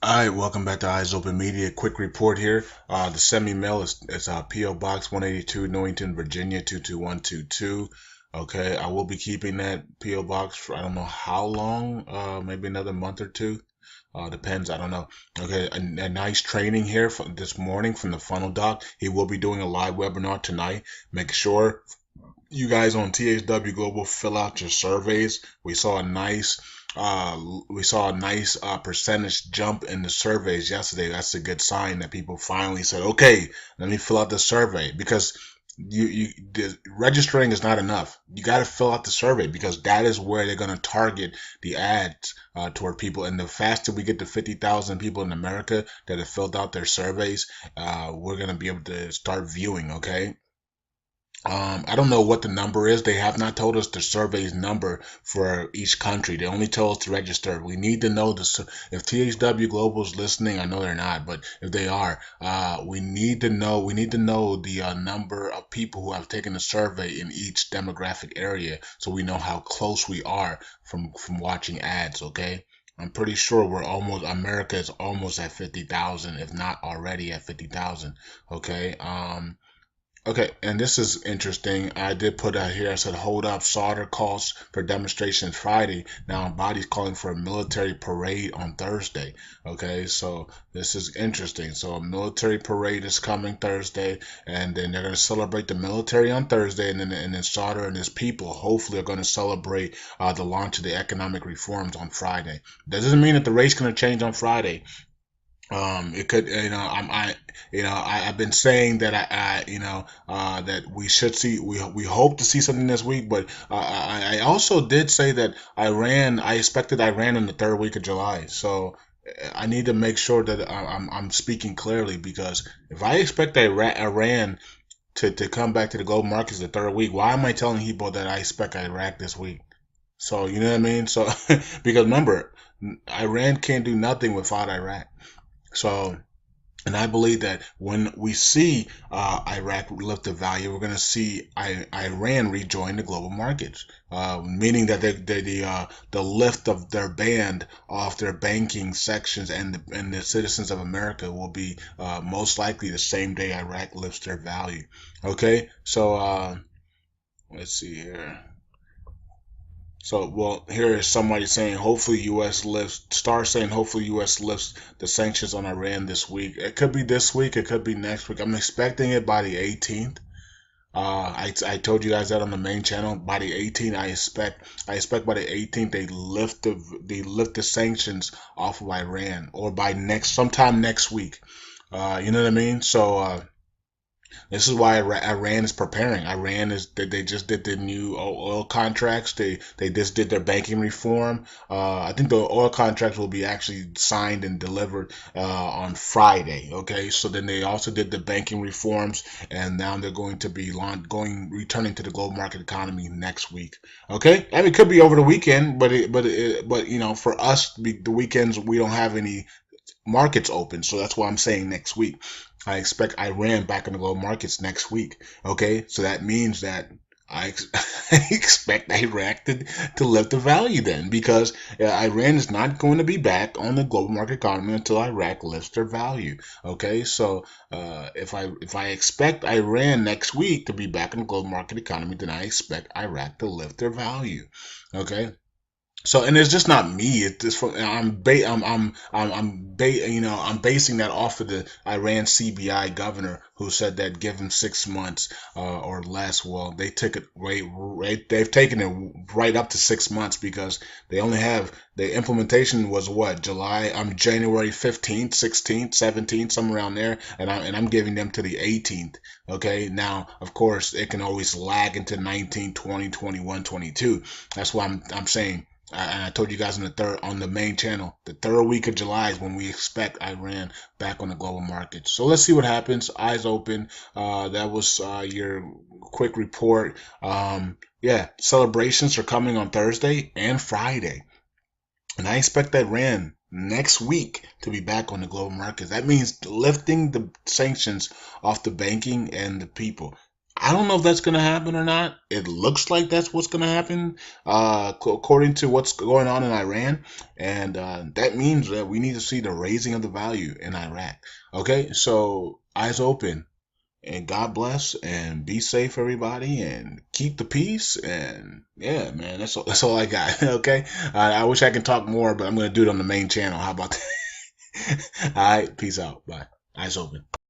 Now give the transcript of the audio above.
All right, welcome back to Eyes Open Media. Quick report here. The semi-mail is P.O. Box 182, Newington, Virginia 22122. Okay, I will be keeping that P.O. Box for I don't know how long, maybe another month or two. Depends, I don't know. Okay, a nice training here from this morning from the Funnel Doc. He will be doing a live webinar tonight. Make sure you guys on THW Global fill out your surveys. Uh, we saw a nice percentage jump in the surveys yesterday. That's a good sign that people finally said, "Okay, let me fill out the survey," because the registering is not enough. You got to fill out the survey because that is where they're going to target the ads toward people. And the faster we get to 50,000 people in America that have filled out their surveys, we're going to be able to start viewing. Okay. I don't know what the number is. They have not told us the survey's number for each country. They only told us to register. We need to know this. If THW Global is listening, I know they're not, but if they are, we need to know. We need to know the number of people who have taken the survey in each demographic area, so we know how close we are from watching ads. Okay. I'm pretty sure America is almost at 50,000, if not already at 50,000. Okay. Okay, and this is interesting. I did put out here, I said, hold up, solder calls for demonstration Friday. Now, body's calling for a military parade on Thursday. Okay, so this is interesting. So, a military parade is coming Thursday, and then they're going to celebrate the military on Thursday, and then Solder and his people hopefully are going to celebrate the launch of the economic reforms on Friday. That doesn't mean that the race going to change on Friday. It could, I've been saying that that we should see, we hope to see something this week, but I also did say that I expected Iran in the third week of July. So I need to make sure that I'm speaking clearly because if I expect Iran to come back to the global markets the third week, why am I telling people that I expect Iraq this week? So, you know what I mean? So, because remember, Iran can't do nothing without Iraq. So, and I believe that when we see Iraq lift the value, we're going to see Iran rejoin the global markets, meaning that the lift of their ban off their banking sections and the citizens of America will be most likely the same day Iraq lifts their value. Okay, so let's see here. So, well, here is somebody saying hopefully U.S. lifts, Star saying hopefully U.S. lifts the sanctions on Iran this week. It could be this week, it could be next week. I'm expecting it by the 18th. I told you guys that on the main channel. By the 18th, I expect by the 18th they lift the sanctions off of Iran, or by sometime next week. You know what I mean? So this is why Iran is preparing. Iran is they just did the new oil contracts. They just did their banking reform. I think the oil contracts will be actually signed and delivered on Friday. Okay, so then they also did the banking reforms, and now they're going to be returning to the global market economy next week. Okay, I mean it could be over the weekend, but for us the weekends we don't have any markets open. So that's why I'm saying next week. I expect Iran back in the global markets next week. Okay, so that means that I, I expect Iraq to lift the value then because Iran is not going to be back on the global market economy until Iraq lifts their value. Okay, so if I expect Iran next week to be back in the global market economy, then I expect Iraq to lift their value. Okay, so, and it's just not me. It's just from I'm basing that off of the Iran CBI governor who said that give him 6 months or less. Well, they took it right. They've taken it right up to 6 months because they only have the implementation was what July. January 15th, 16th, 17th, somewhere around there, and I'm giving them to the 18th. Okay, now of course it can always lag into 19, 20, 21, 22. That's why I'm saying and I told you guys on the main channel, the third week of July is when we expect Iran back on the global market. So let's see what happens. Eyes open. That was your quick report. Yeah, celebrations are coming on Thursday and Friday, and I expect Iran next week to be back on the global markets. That means lifting the sanctions off the banking and the people. I don't know if that's going to happen or not. It looks like that's what's going to happen, according to what's going on in Iran, and that means that we need to see the raising of the value in Iraq. Okay, so eyes open, and God bless, and be safe, everybody, and keep the peace. And yeah, man, that's all I got. Okay, I wish I could talk more, but I'm going to do it on the main channel. How about that? All right, peace out. Bye. Eyes open.